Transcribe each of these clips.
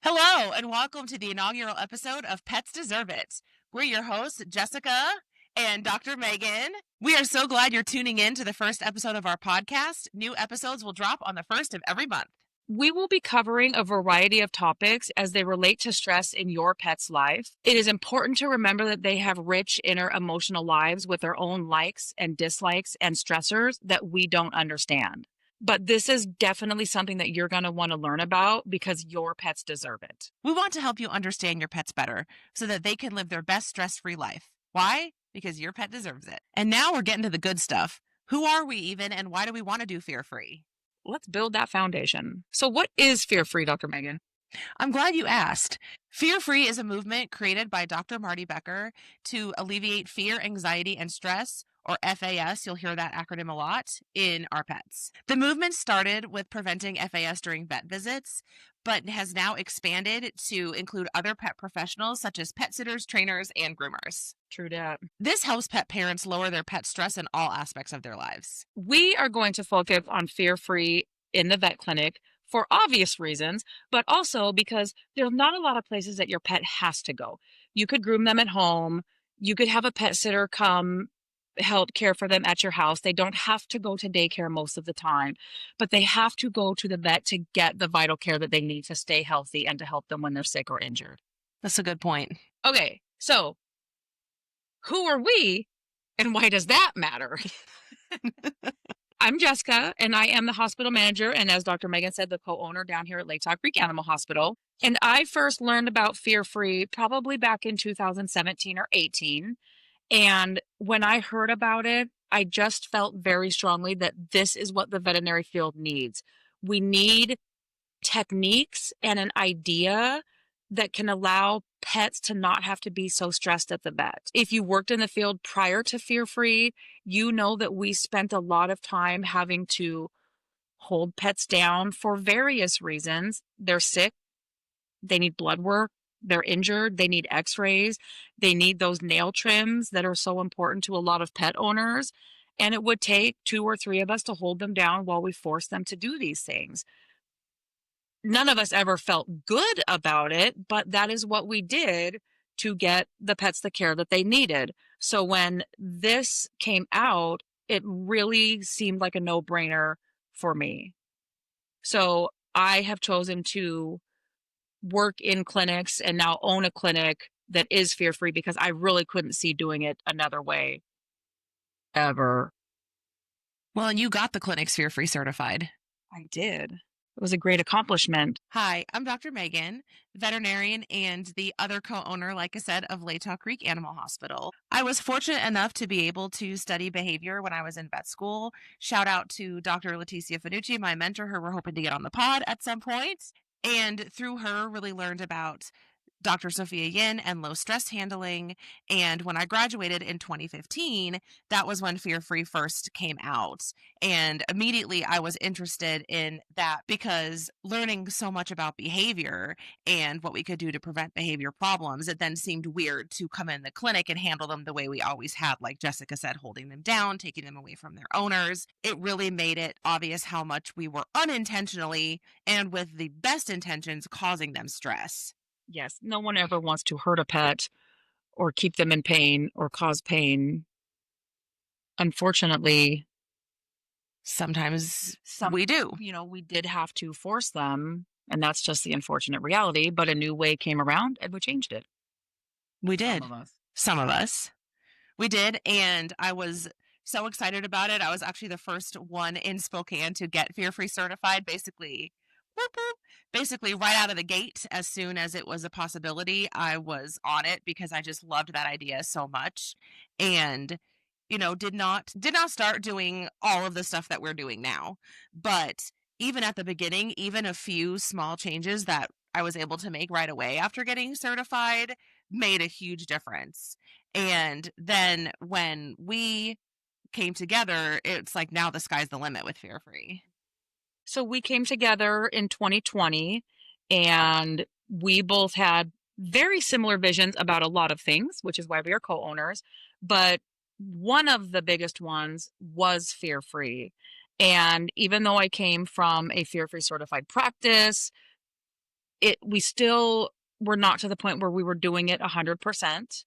Hello, and welcome to the inaugural episode of Pets Deserve It. We're your hosts, Jessica and Dr. Megan. We are so glad you're tuning in to the first episode of our podcast. New episodes will drop on the first of every month. We will be covering a variety of topics as they relate to stress in your pet's life. It is important to remember that they have rich inner emotional lives with their own likes and dislikes and stressors that we don't understand. But this is definitely something that you're going to want to learn about because your pets deserve it. We want to help you understand your pets better so that they can live their best stress-free life. Why? Because your pet deserves it. And now we're getting to the good stuff. Who are we even, and why do we want to do fear-free? Let's build that foundation. So what is fear-free, Dr. Megan? I'm glad you asked. Fear Free is a movement created by Dr. Marty Becker to alleviate fear, anxiety, and stress, or FAS. You'll hear that acronym a lot in our pets. The movement started with preventing FAS during vet visits, but has now expanded to include other pet professionals such as pet sitters, trainers, and groomers. True that. This helps pet parents lower their pet stress in all aspects of their lives. We are going to focus on fear-free in the vet clinic for obvious reasons, but also because there's not a lot of places that your pet has to go. You could groom them at home. You could have a pet sitter come help care for them at your house. They don't have to go to daycare most of the time, but they have to go to the vet to get the vital care that they need to stay healthy and to help them when they're sick or injured. That's a good point. Okay, so who are we and why does that matter? I'm Jessica, and I am the hospital manager, and as Dr. Megan said, the co-owner down here at Latah Creek Animal Hospital. And I first learned about Fear Free probably back in 2017 or 18. And when I heard about it, I just felt very strongly that this is what the veterinary field needs. We need techniques and an idea that can allow pets to not have to be so stressed at the vet. If you worked in the field prior to Fear Free, you know that we spent a lot of time having to hold pets down for various reasons. They're sick, they need blood work, they're injured, they need x-rays, they need those nail trims that are so important to a lot of pet owners. And it would take 2 or 3 of us to hold them down while we force them to do these things. None of us ever felt good about it, but that is what we did to get the pets the care that they needed. So when this came out, it really seemed like a no-brainer for me. So I have chosen to work in clinics and now own a clinic that is fear-free because I really couldn't see doing it another way ever. Well, and you got the clinic Fear Free certified. I did. It was a great accomplishment. Hi, I'm Dr. Megan, veterinarian and the other co-owner, like I said, of Latah Creek Animal Hospital. I was fortunate enough to be able to study behavior when I was in vet school. Shout out to Dr. Leticia Finucci, my mentor, who we're hoping to get on the pod at some point. And through her, really learned about Dr. Sophia Yin and low stress handling. And when I graduated in 2015, that was when Fear Free first came out. And immediately I was interested in that because learning so much about behavior and what we could do to prevent behavior problems, it then seemed weird to come in the clinic and handle them the way we always had, like Jessica said, holding them down, taking them away from their owners. It really made it obvious how much we were unintentionally and with the best intentions causing them stress. Yes, no one ever wants to hurt a pet or keep them in pain or cause pain. Unfortunately, Sometimes we do. We did have to force them, and that's just the unfortunate reality, but a new way came around and we changed it. We did. Some of us. Some of us. We did, and I was so excited about it. I was actually the first one in Spokane to get Fear Free certified, basically. Boop, boop. Basically, right out of the gate, as soon as it was a possibility, I was on it because I just loved that idea so much, and did not start doing all of the stuff that we're doing now. But even at the beginning, even a few small changes that I was able to make right away after getting certified made a huge difference. And then when we came together, it's like now the sky's the limit with Fear Free. So we came together in 2020 and we both had very similar visions about a lot of things, which is why we are co-owners. But one of the biggest ones was Fear Free. And even though I came from a Fear Free certified practice, we still were not to the point where we were doing it 100%.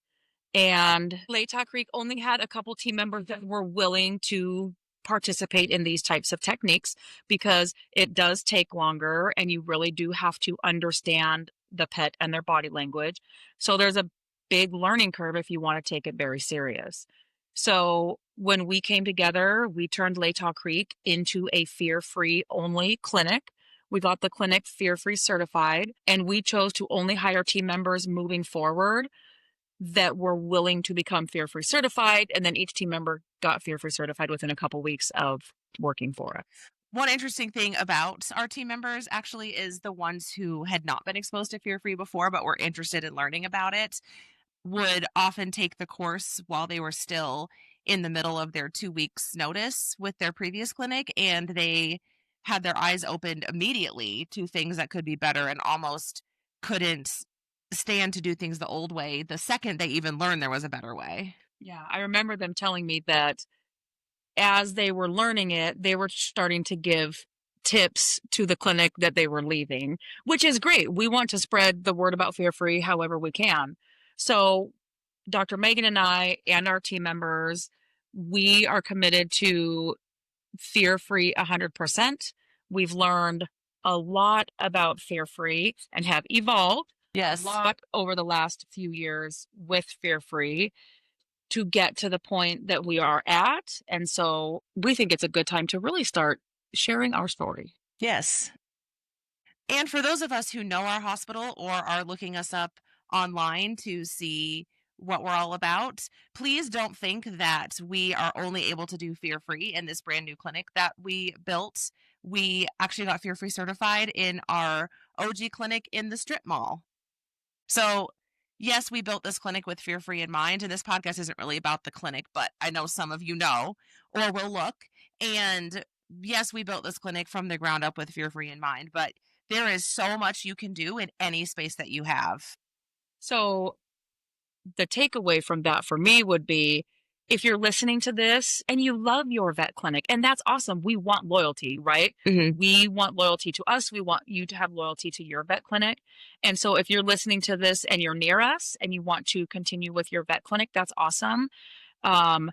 And Latah Creek only had a couple team members that were willing to participate in these types of techniques because it does take longer and you really do have to understand the pet and their body language. So there's a big learning curve if you want to take it very serious. So when we came together, we turned Latah Creek into a fear-free only clinic. We got the clinic fear-free certified, and we chose to only hire team members moving forward that were willing to become fear-free certified, and then each team member got fear-free certified within a couple weeks of working for us. One interesting thing about our team members actually is the ones who had not been exposed to fear free before, but were interested in learning about it, would often take the course while they were still in the middle of their 2 weeks notice with their previous clinic. And they had their eyes opened immediately to things that could be better and almost couldn't stand to do things the old way the second they even learned there was a better way. Yeah, I remember them telling me that as they were learning it, they were starting to give tips to the clinic that they were leaving, which is great. We want to spread the word about fear free however we can. So, Dr. Megan and I and our team members, we are committed to fear free 100%. We've learned a lot about fear free and have evolved a Yes. lot over the last few years with fear free to get to the point that we are at. And so we think it's a good time to really start sharing our story. Yes. And for those of us who know our hospital or are looking us up online to see what we're all about, please don't think that we are only able to do fear free in this brand new clinic that we built. We actually got fear free certified in our OG clinic in the strip mall. So, yes, we built this clinic with fear free in mind. And this podcast isn't really about the clinic, but I know some of you know or will look. And yes, we built this clinic from the ground up with fear free in mind, but there is so much you can do in any space that you have. So the takeaway from that for me would be if you're listening to this and you love your vet clinic, and that's awesome. We want loyalty, right? Mhm. We want loyalty to us. We want you to have loyalty to your vet clinic. And so if you're listening to this and you're near us and you want to continue with your vet clinic, that's awesome. Um,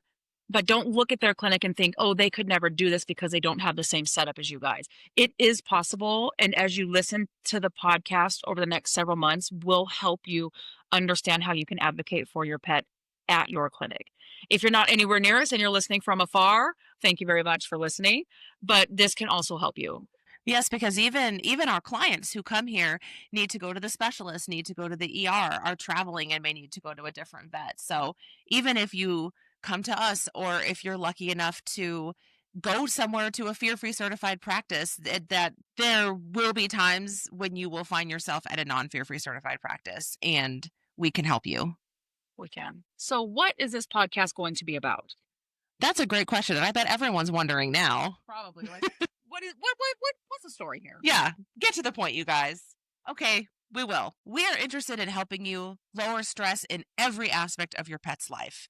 but don't look at their clinic and think, oh, they could never do this because they don't have the same setup as you guys. It is possible. And as you listen to the podcast over the next several months, will help you understand how you can advocate for your pet at your clinic. If you're not anywhere near us and you're listening from afar, thank you very much for listening. But this can also help you. Yes, because even our clients who come here need to go to the specialist, need to go to the ER, are traveling and may need to go to a different vet. So even if you come to us or if you're lucky enough to go somewhere to a fear-free certified practice, that there will be times when you will find yourself at a non-fear-free certified practice and we can help you. We can. So, what is this podcast going to be about? That's a great question, and I bet everyone's wondering now. Probably like, what's the story here? Yeah, get to the point, you guys. Okay, we will. We are interested in helping you lower stress in every aspect of your pet's life.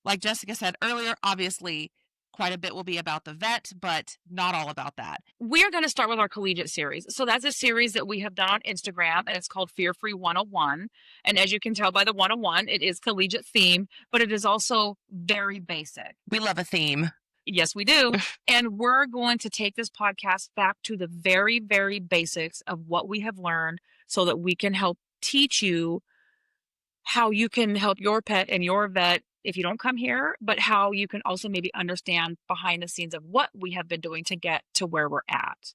Like Jessica said earlier, obviously, quite a bit will be about the vet, but not all about that. We're going to start with our collegiate series. So that's a series that we have done on Instagram, and it's called Fear Free 101. And as you can tell by the 101, it is collegiate themed, but it is also very basic. We love a theme. Yes, we do. And we're going to take this podcast back to the very, very basics of what we have learned so that we can help teach you how you can help your pet and your vet if you don't come here, but how you can also maybe understand behind the scenes of what we have been doing to get to where we're at.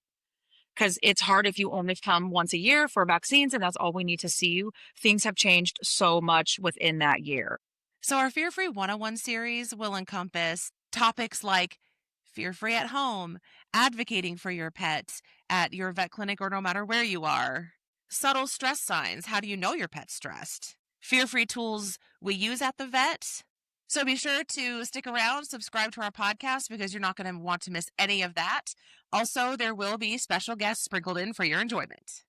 Because it's hard if you only come once a year for vaccines and that's all we need to see you. Things have changed so much within that year. So, our Fear Free 101 series will encompass topics like fear free at home, advocating for your pet at your vet clinic or no matter where you are, subtle stress signs. How do you know your pet's stressed? Fear free tools we use at the vet. So be sure to stick around, subscribe to our podcast because you're not going to want to miss any of that. Also, there will be special guests sprinkled in for your enjoyment.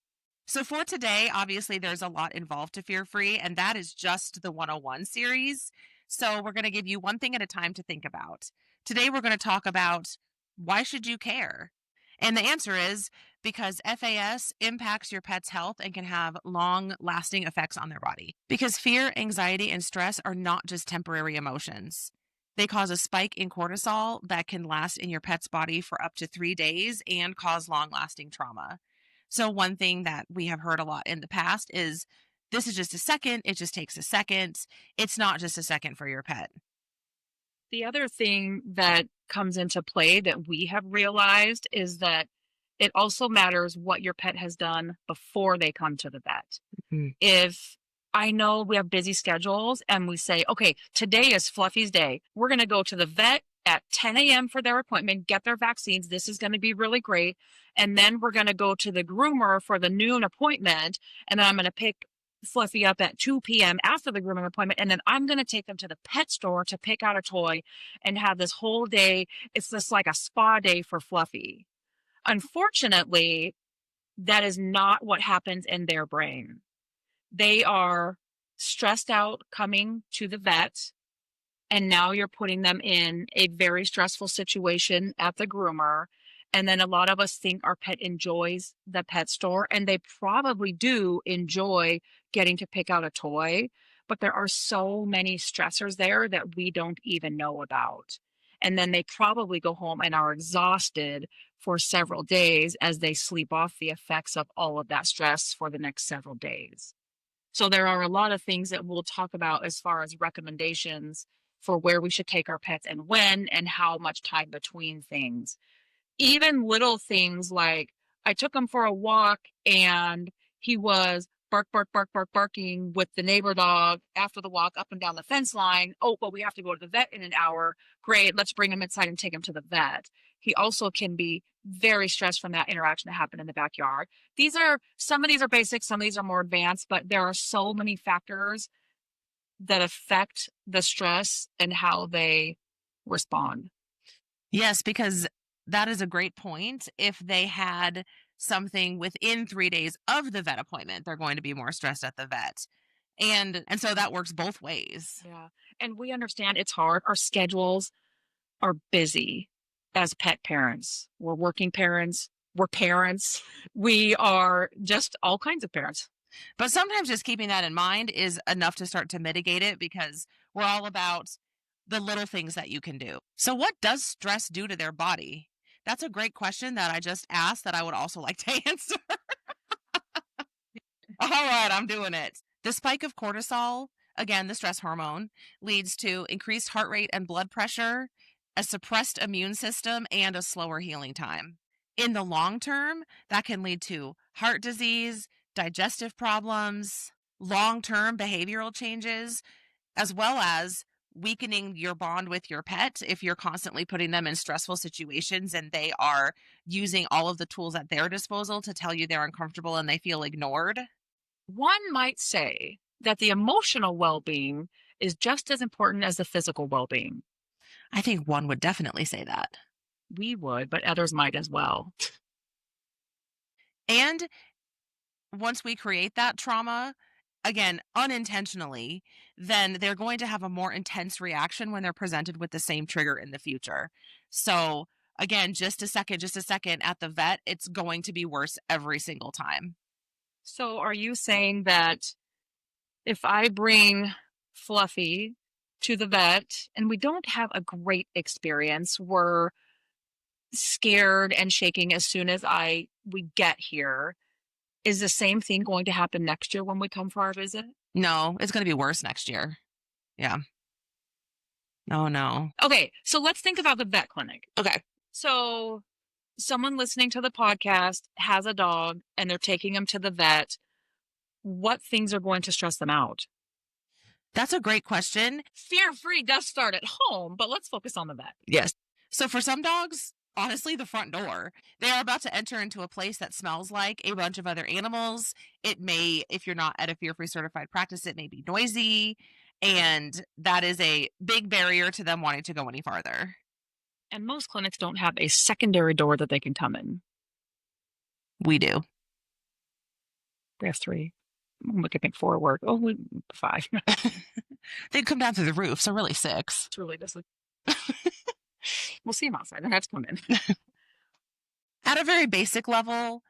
So for today, obviously there's a lot involved to Fear Free, and that is just the 101 series. So we're going to give you one thing at a time to think about. Today we're going to talk about why should you care? And the answer is because FAS impacts your pet's health and can have long lasting effects on their body. Because fear, anxiety, and stress are not just temporary emotions. They cause a spike in cortisol that can last in your pet's body for up to 3 days and cause long lasting trauma. So, one thing that we have heard a lot in the past is this is just a second, it just takes a second. It's not just a second for your pet. The other thing that comes into play that we have realized is that it also matters what your pet has done before they come to the vet. Mm. If I know we have busy schedules and we say, okay, today is Fluffy's day. We're going to go to the vet at 10 a.m. for their appointment, get their vaccines. This is going to be really great. And then we're going to go to the groomer for the noon appointment. And then I'm going to pick Fluffy up at 2 p.m. after the grooming appointment. And then I'm going to take them to the pet store to pick out a toy and have this whole day. It's just like a spa day for Fluffy. Unfortunately, that is not what happens in their brain. They are stressed out coming to the vet, and now you're putting them in a very stressful situation at the groomer. And then a lot of us think our pet enjoys the pet store, and they probably do enjoy getting to pick out a toy, but there are so many stressors there that we don't even know about. And then they probably go home and are exhausted for several days as they sleep off the effects of all of that stress for the next several days. So there are a lot of things that we'll talk about as far as recommendations for where we should take our pets and when and how much time between things. Even little things like I took him for a walk and he was barking with the neighbor dog after the walk up and down the fence line. Oh, but we have to go to the vet in an hour. Great, let's bring him inside and take him to the vet. He also can be very stressed from that interaction that happened in the backyard. Some of these are basic, some of these are more advanced, but there are so many factors that affect the stress and how they respond. Yes, because that is a great point. If they had something within 3 days of the vet appointment, they're going to be more stressed at the vet. And so that works both ways. Yeah. And we understand it's hard. Our schedules are busy as pet parents. We're working parents. We're parents. We are just all kinds of parents. But sometimes just keeping that in mind is enough to start to mitigate it because we're all about the little things that you can do. So, what does stress do to their body? That's a great question that I just asked that I would also like to answer. All right, I'm doing it. The spike of cortisol, again, the stress hormone, leads to increased heart rate and blood pressure, a suppressed immune system, and a slower healing time. In the long term, that can lead to heart disease, digestive problems, long term behavioral changes, as well as weakening your bond with your pet if you're constantly putting them in stressful situations and they are using all of the tools at their disposal to tell you they're uncomfortable and they feel ignored. One might say that the emotional well being is just as important as the physical well being. I think one would definitely say that. We would, but others might as well. And once we create that trauma, again, unintentionally, then they're going to have a more intense reaction when they're presented with the same trigger in the future. So, again, just a second at the vet, it's going to be worse every single time. So, are you saying that if I bring Fluffy to the vet and we don't have a great experience, we're scared and shaking as soon as we get here, is the same thing going to happen next year when we come for our visit? No, it's going to be worse next year. Yeah. Oh, no. Okay, so let's think about the vet clinic. Okay. So someone listening to the podcast has a dog and they're taking him to the vet. What things are going to stress them out? That's a great question. Fear-free does start at home, but let's focus on the vet. Yes. So for some dogs, honestly, the front door. They are about to enter into a place that smells like a bunch of other animals. It may, if you're not at a fear-free certified practice, it may be noisy. And that is a big barrier to them wanting to go any farther. And most clinics don't have a secondary door that they can come in. We do. We have 3. We could make 4 work. Oh, 5. They'd come down through the roof, so really 6. It's really just like... We'll see them outside. They have to come in. At a very basic level,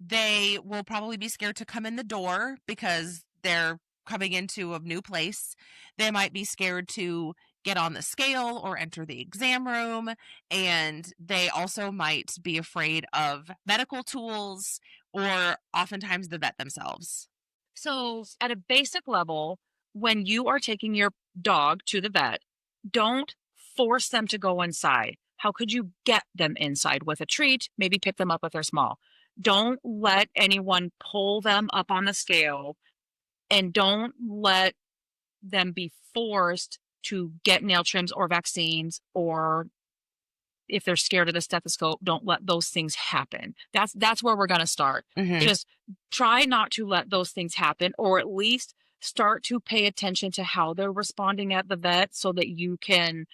They will probably be scared to come in the door because they're coming into a new place. They might be scared to get on the scale or enter the exam room. And they also might be afraid of medical tools or oftentimes the vet themselves. So, at a basic level, when you are taking your dog to the vet, don't force them to go inside. How could you get them inside with a treat? Maybe pick them up if they're small. Don't let anyone pull them up on the scale, and don't let them be forced to get nail trims or vaccines, or if they're scared of the stethoscope, don't let those things happen. That's where we're going to start. Mhm. Just try not to let those things happen, or at least start to pay attention to how they're responding at the vet so that you can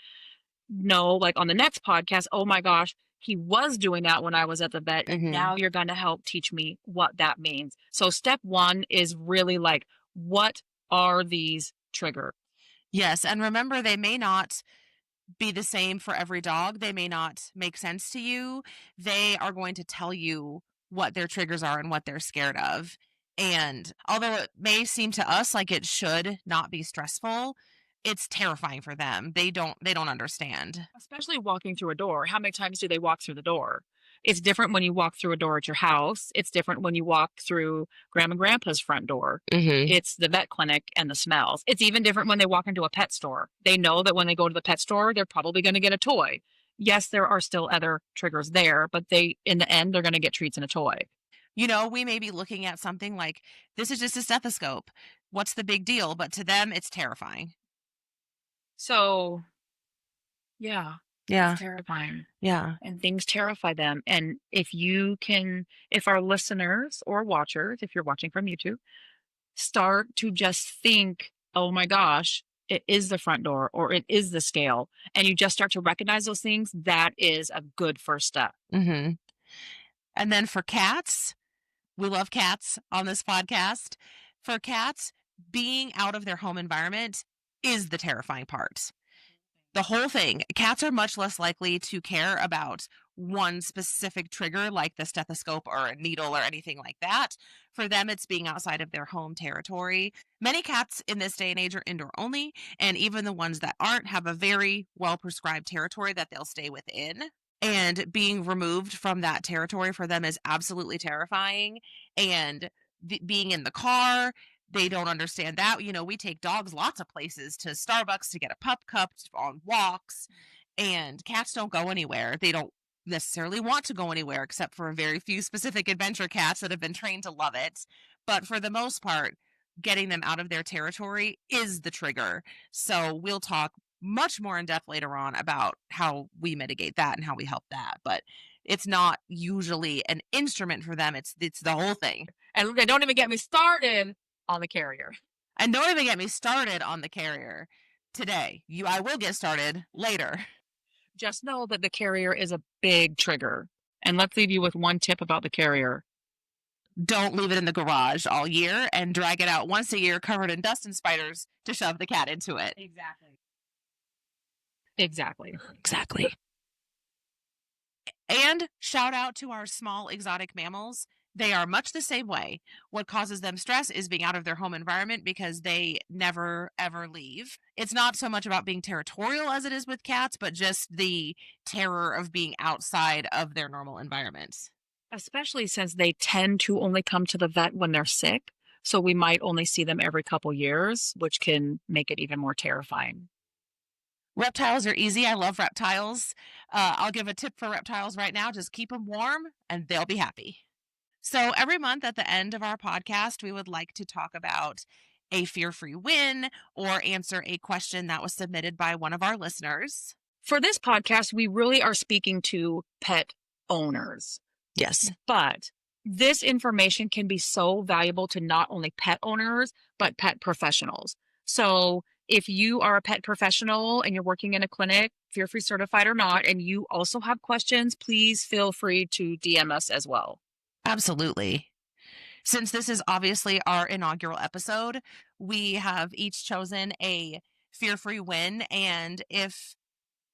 know, like on the next podcast, oh my gosh, he was doing that when I was at the vet. And Mhm. now you're going to help teach me what that means. So step one is really like, what are these triggers? Yes, and remember they may not be the same for every dog. They may not make sense to you. They are going to tell you what their triggers are and what they're scared of. And although it may seem to us like it should not be stressful, it's terrifying for them. They don't understand. Especially walking through a door. How many times do they walk through the door? It's different when you walk through a door at your house. It's different when you walk through grandma and grandpa's front door. Mhm. It's the vet clinic and the smells. It's even different when they walk into a pet store. They know that when they go to the pet store, they're probably going to get a toy. Yes, there are still other triggers there, but in the end, they're going to get treats and a toy. We may be looking at something like this is just a stethoscope. What's the big deal? But to them it's terrifying. So, yeah, Yeah. it's terrifying. Yeah. And things terrify them. And if our listeners or watchers, if you're watching from YouTube, start to just think, oh my gosh, it is the front door or it is the scale. And you just start to recognize those things. That is a good first step. Mhm. And then for cats, we love cats on this podcast. For cats, being out of their home environment is the terrifying part. The whole thing. Cats are much less likely to care about one specific trigger like the stethoscope or a needle or anything like that. For them, it's being outside of their home territory. Many cats in this day and age are indoor only, and even the ones that aren't have a very well prescribed territory that they'll stay within. And being removed from that territory for them is absolutely terrifying. And being in the car, they don't understand that. We take dogs lots of places, to Starbucks to get a pup cup, on walks, and cats don't go anywhere. They don't necessarily want to go anywhere except for a very few specific adventure cats that have been trained to love it. But for the most part, getting them out of their territory is the trigger. So we'll talk much more in depth later on about how we mitigate that and how we help that. But it's not usually an instrument for them. It's the whole thing. And they don't even get me started on the carrier. And don't even get me started on the carrier today. I will get started later. Just know that the carrier is a big trigger. And let's leave you with one tip about the carrier. Don't leave it in the garage all year and drag it out once a year covered in dust and spiders to shove the cat into it. Exactly. Exactly. Exactly. And shout out to our small exotic mammals. They are much the same way. What causes them stress is being out of their home environment because they never, ever leave. It's not so much about being territorial as it is with cats, but just the terror of being outside of their normal environments. Especially since they tend to only come to the vet when they're sick. So we might only see them every couple years, which can make it even more terrifying. Reptiles are easy. I love reptiles. I'll give a tip for reptiles right now. Just keep them warm and they'll be happy. So every month at the end of our podcast, we would like to talk about a fear-free win or answer a question that was submitted by one of our listeners. For this podcast, we really are speaking to pet owners. Yes. But this information can be so valuable to not only pet owners, but pet professionals. So if you are a pet professional and you're working in a clinic, fear-free certified or not, and you also have questions, please feel free to DM us as well. Absolutely. Since this is obviously our inaugural episode, we have each chosen a fear-free win. And if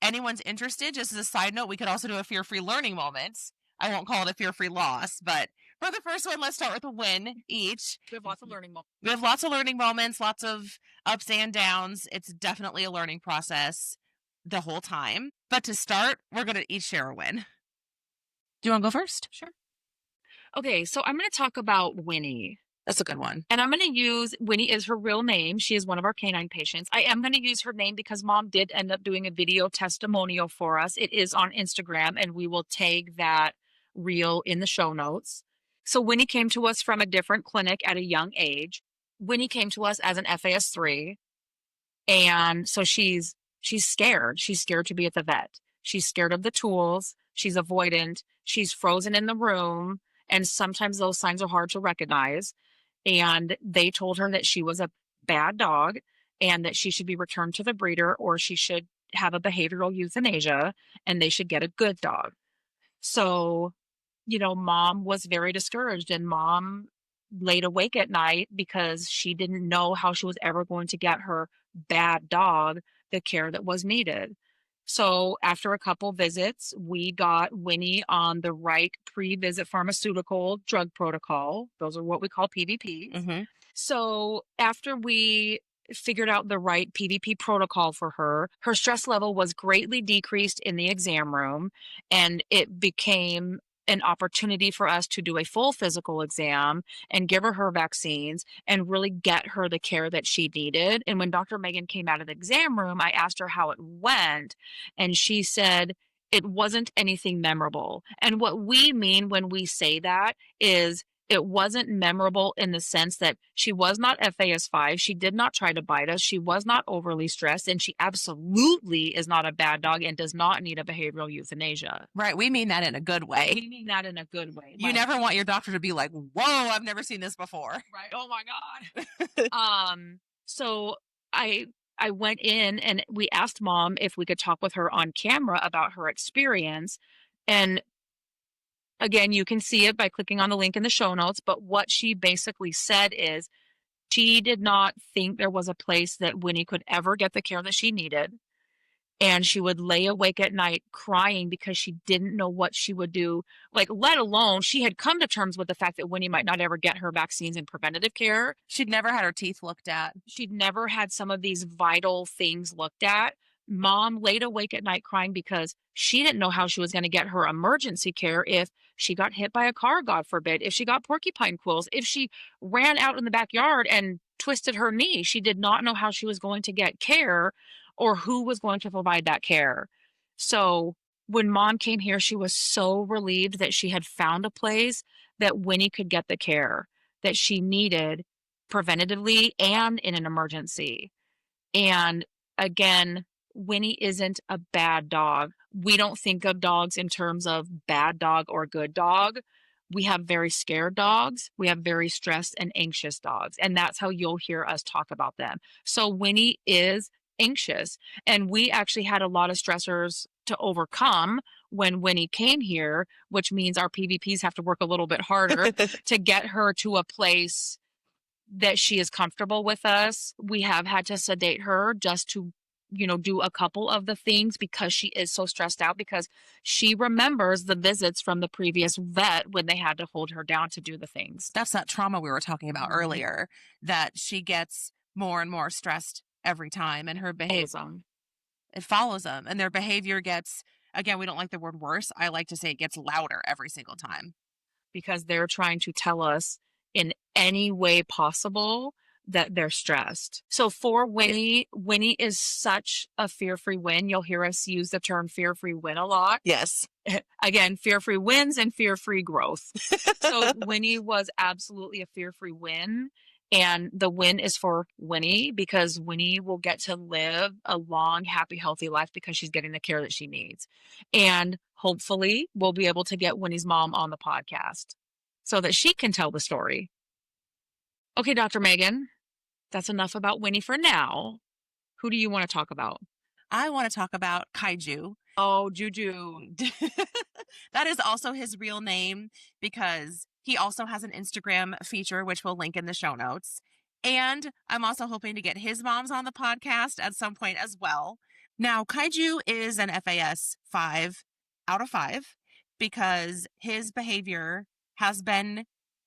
anyone's interested, just as a side note, we could also do a fear-free learning moment. I won't call it a fear-free loss, but For the first one, let's start with a win each. We have lots of learning moments. We have lots of learning moments, lots of ups and downs. It's definitely a learning process the whole time. But to start, we're going to each share a win. Do you want to go first? Sure. Okay, so I'm going to talk about Winnie. That's a good one. And I'm going to use Winnie is her real name. She is one of our canine patients. I am going to use her name because Mom did end up doing a video testimonial for us. It is on Instagram, and we will tag that reel in the show notes. So Winnie came to us from a different clinic at a young age. Winnie came to us as an FAS3. And so she's scared. She's scared to be at the vet. She's scared of the tools. She's avoidant. She's frozen in the room. And sometimes those signs are hard to recognize. And they told her that she was a bad dog and that she should be returned to the breeder, or she should have a behavioral euthanasia and they should get a good dog. So, Mom was very discouraged, and Mom laid awake at night because she didn't know how she was ever going to get her bad dog the care that was needed. So after a couple visits, we got Winnie on the right pre-visit pharmaceutical drug protocol. Those are what we call PVPs. Mm-hmm. So after we figured out the right PVP protocol for her, her stress level was greatly decreased in the exam room, and it became an opportunity for us to do a full physical exam and give her vaccines and really get her the care that she needed. And when Dr. Megan came out of the exam room, I asked her how it went, and she said it wasn't anything memorable. And what we mean when we say that is it wasn't memorable in the sense that she was not FAS5. She did not try to bite us. She was not overly stressed, and she absolutely is not a bad dog and does not need a behavioral euthanasia. Right. We mean that in a good way. We mean that in a good way. You never want your doctor to be like, whoa, I've never seen this before. Right. Oh my God. So I went in and we asked Mom if we could talk with her on camera about her experience. And again, you can see it by clicking on the link in the show notes, but what she basically said is she did not think there was a place that Winnie could ever get the care that she needed. And she would lay awake at night crying because she didn't know what she would do. Like, let alone, she had come to terms with the fact that Winnie might not ever get her vaccines and preventative care. She'd never had her teeth looked at. She'd never had some of these vital things looked at. Mom laid awake at night crying because she didn't know how she was going to get her emergency care if she got hit by a car, God forbid, if she got porcupine quills, if she ran out in the backyard and twisted her knee. She did not know how she was going to get care or who was going to provide that care. So when Mom came here, she was so relieved that she had found a place that Winnie could get the care that she needed preventatively and in an emergency. And again, Winnie isn't a bad dog. We don't think of dogs in terms of bad dog or good dog. We have very scared dogs. We have very stressed and anxious dogs. And that's how you'll hear us talk about them. So Winnie is anxious. And we actually had a lot of stressors to overcome when Winnie came here, which means our PVPs have to work a little bit harder to get her to a place that she is comfortable with us. We have had to sedate her just to do a couple of the things because she is so stressed out, because she remembers the visits from the previous vet when they had to hold her down to do the things. That's that trauma we were talking about earlier, that she gets more and more stressed every time, and her behavior, it follows them, and their behavior gets, again, we don't like the word worse. I like to say it gets louder every single time. Because they're trying to tell us in any way possible that they're stressed. So for Winnie, Winnie is such a fear-free win. You'll hear us use the term fear-free win a lot. Yes. Again, fear-free wins and fear-free growth. So Winnie was absolutely a fear-free win. And the win is for Winnie because Winnie will get to live a long, happy, healthy life because she's getting the care that she needs. And hopefully we'll be able to get Winnie's mom on the podcast so that she can tell the story. Okay, Dr. Megan, that's enough about Winnie for now. Who do you want to talk about? I want to talk about Kaiju. Oh, Juju. That is also his real name because he also has an Instagram feature, which we'll link in the show notes. And I'm also hoping to get his moms on the podcast at some point as well. Now, Kaiju is an FAS 5 out of 5 because his behavior has been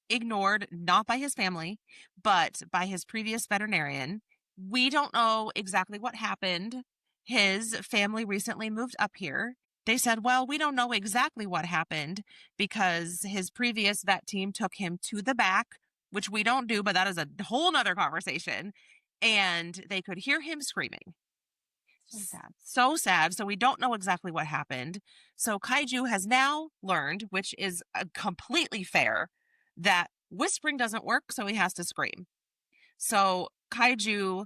ignored, not by his family, but by his previous veterinarian. We don't know exactly what happened. His family recently moved up here. They said, well, we don't know exactly what happened because his previous vet team took him to the back, which we don't do, but that is a whole nother conversation. And they could hear him screaming. So sad. So sad. So we don't know exactly what happened. So Kaiju has now learned, which is completely fair, that whispering doesn't work, so he has to scream. So Kaiju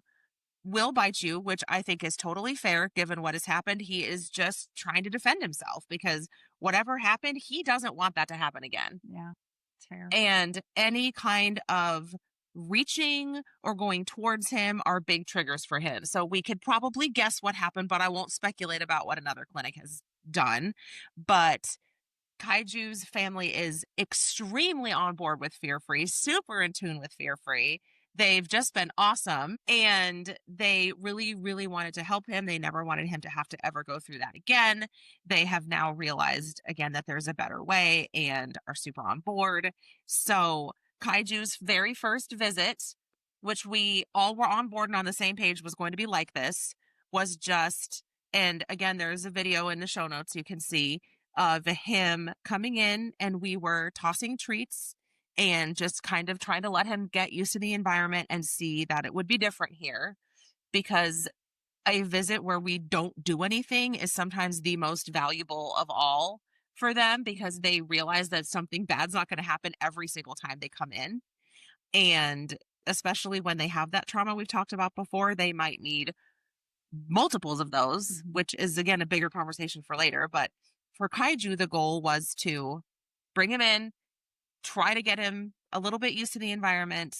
will bite you, which I think is totally fair given what has happened. He is just trying to defend himself because whatever happened, he doesn't want that to happen again. Yeah, it's fair. And any kind of reaching or going towards him are big triggers for him. So we could probably guess what happened, but I won't speculate about what another clinic has done. But Kaiju's family is extremely on board with Fear Free, super in tune with Fear Free. They've just been awesome and they really, really wanted to help him. They never wanted him to have to ever go through that again. They have now realized again that there's a better way and are super on board. So, Kaiju's very first visit, which we all were on board and on the same page was going to be like this, was just, and again, there's a video in the show notes you can see of him coming in and we were tossing treats and just kind of trying to let him get used to the environment and see that it would be different here because a visit where we don't do anything is sometimes the most valuable of all for them because they realize that something bad's not going to happen every single time they come in. And especially when they have that trauma we've talked about before, they might need multiples of those, which is again a bigger conversation for later. But for Kaiju, the goal was to bring him in, try to get him a little bit used to the environment,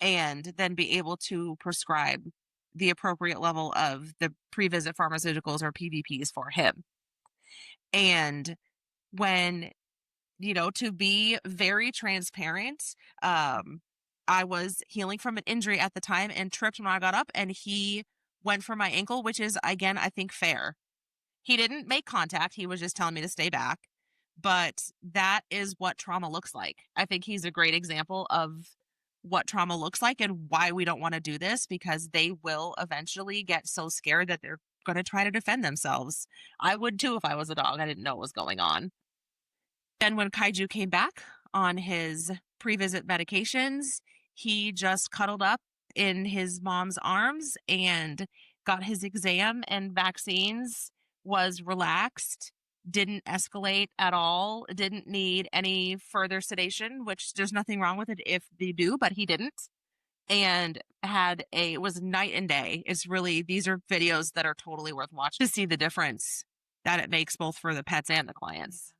and then be able to prescribe the appropriate level of the pre-visit pharmaceuticals or PVPs for him. And when, to be very transparent, I was healing from an injury at the time and tripped when I got up and he went for my ankle, which is, again, I think fair. He didn't make contact. He was just telling me to stay back. But that is what trauma looks like. I think he's a great example of what trauma looks like and why we don't want to do this because they will eventually get so scared that they're going to try to defend themselves. I would too if I was a dog. I didn't know what was going on. Then when Kaiju came back on his pre-visit medications, he just cuddled up in his mom's arms and got his exam and vaccines, was relaxed, didn't escalate at all, didn't need any further sedation, which there's nothing wrong with it if they do, but he didn't. And it was night and day. These are videos that are totally worth watching to see the difference that it makes both for the pets and the clients.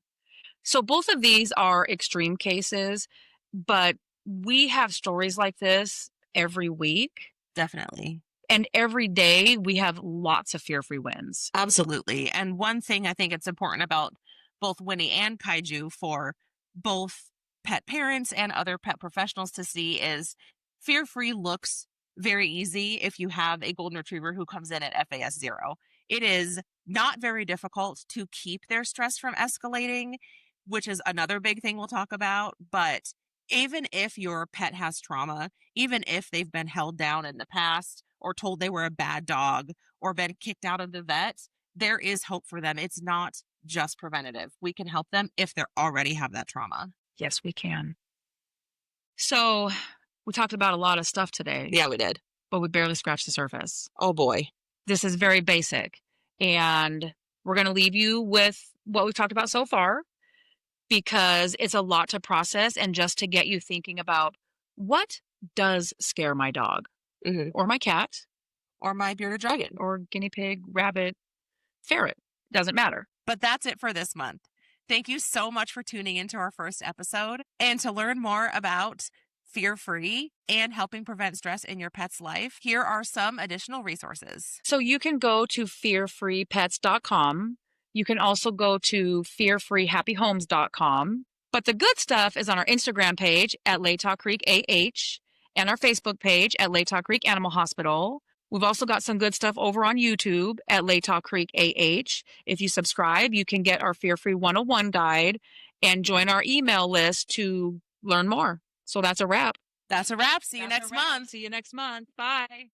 So both of these are extreme cases, but we have stories like this every week. Definitely. And every day we have lots of fear-free wins. Absolutely. And one thing I think it's important about both Winnie and Kaiju for both pet parents and other pet professionals to see is fear-free looks very easy if you have a golden retriever who comes in at FAS 0. It is not very difficult to keep their stress from escalating, which is another big thing we'll talk about. But even if your pet has trauma, even if they've been held down in the past or told they were a bad dog or been kicked out of the vet, there is hope for them. It's not just preventative. We can help them if they already have that trauma. Yes, we can. So we talked about a lot of stuff today. Yeah, we did. But we barely scratched the surface. Oh boy. This is very basic. And we're going to leave you with what we've talked about so far because it's a lot to process and just to get you thinking about what does scare my dog or my cat or my bearded dragon or guinea pig, rabbit, ferret. Doesn't matter. But that's it for this month. Thank you so much for tuning into our first episode. And to learn more about fear-free and helping prevent stress in your pet's life, here are some additional resources. So you can go to fearfreepets.com. You can also go to fearfreehappyhomes.com. But the good stuff is on our Instagram page at Latah Creek AH and our Facebook page at Latah Creek Animal Hospital. We've also got some good stuff over on YouTube at Latah Creek AH. If you subscribe, you can get our Fear Free 101 guide and join our email list to learn more. So that's a wrap. That's a wrap. See you next month. See you next month. Bye.